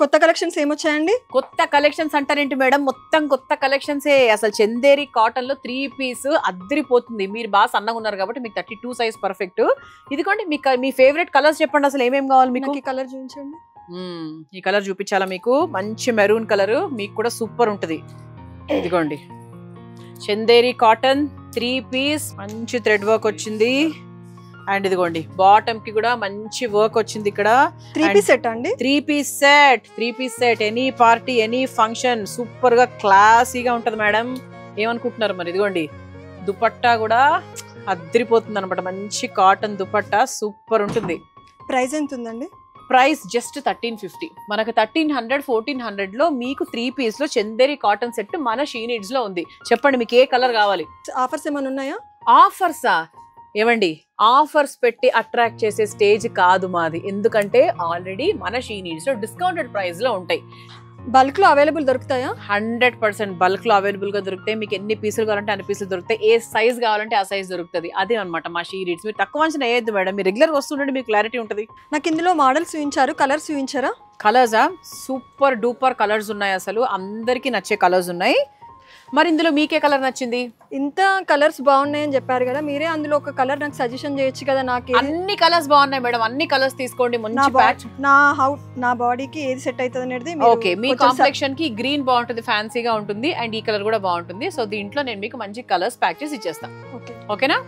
కొత్త కలెక్షన్స్ ఏమొచ్చాయండి? కొత్త collections అంటారేంటి madam, మొత్తం కొత్త కలెక్షన్సే. అసలు చందేరి కాటన్ లో 3 పీస్ అద్దరిపోతుంది. మీరు బాగా సన్నగా ఉన్నారు కాబట్టి మీకు 32 సైజ్ పర్ఫెక్ట్. ఇదిగోండి మీ ఫేవరెట్ కలర్స్ చెప్పండి, అసలు ఏమేమి కావాలి మీకు? ఈ కలర్ చూపించండి. ఈ కలర్ చూపించాలా మీకు? మంచి మెరూన్ కలర్, మీకు కూడా సూపర్ ఉంటది. ఇదిగోండి చందేరి కాటన్ 3 పీస్, మంచి థ్రెడ్ వర్క్ వచ్చింది. అండ్ ఇదిగోండి బాటమ్ కి కూడా మంచి వర్క్ వచ్చింది. ఇక్కడ 3 పీస్ సెట్ అండి. 3 piece set any party any function super గా క్లాసీగా ఉంటది మేడం. ఏమనుకుంటున్నారు మరి? ఇదిగోండి దుపట్టా కూడా అద్దరిపోతుంది అనమాట. మంచి కాటన్ దుపట్టా సూపర్ ఉంటుంది. ప్రైస్ ఎంత ఉందండి? Price just 1350. మనకు 1300 1400 లో మీకు 3 పీస్ లో చందేరి కాటన్ సెట్ మన షీ నీడ్స్ లో ఉంది. చెప్పండి మీకు ఏ కలర్ కావాలి? ఆఫర్స్ ఏమైనా ఉన్నాయా? ఆఫర్సా? ఏమండి ఆఫర్స్ పెట్టి అట్రాక్ట్ చేసే స్టేజ్ కాదు మాది. ఎందుకంటే ఆల్రెడీ మన షీ నీడ్స్ లో డిస్కౌంటెడ్ ప్రైస్ లో ఉంటాయి. బల్క్ లో అవైలబుల్ దొరుకుతాయా? 100% బల్క్ లో అవైలబుల్ గా దొరుకుతాయి. మీకు ఎన్ని పీసులు కావాలంటే అన్ని పీసులు దొరుకుతాయి. ఏ సైజ్ కావాలంటే ఆ సైజ్ దొరుకుతుంది. అదే అనమాట మా షీ నీడ్స్. మీరు తక్కువ అంచనా వేయద్దు మేడం, మీరు రెగ్యులర్ వస్తుండండి, మీకు క్లారిటీ ఉంటుంది. నాకు ఇందులో మోడల్స్ చూపించారు, కలర్స్ చూపించారా? కలర్సా? సూపర్ డూపర్ కలర్స్ ఉన్నాయి. అసలు అందరికి నచ్చే కలర్స్ ఉన్నాయి. మరి ఇందులో మీకే కలర్ నచ్చింది? ఇంత కలర్స్ బాగున్నాయని చెప్పారు కదా, మీరే అందులో ఒక కలర్ నాకు సజెషన్ చేయొచ్చు కదా. నాకు అన్ని కలర్స్ బాగున్నాయి మేడం, అన్ని కలర్స్ తీసుకోండి. మంచి ప్యాచ్ నా బాడీకి ఏది సెట్ అవుతుంది అనేది. ఓకే, మీ కాంప్లెక్షన్ కి గ్రీన్ బాగుంటుంది, ఫ్యాన్సీగా ఉంటుంది. అండ్ ఈ కలర్ కూడా బాగుంటుంది. సో దీంట్లో నేను మీకు మంచి కలర్స్ ప్యాక్ చేసి ఇచ్చేస్తాను. ఓకేనా?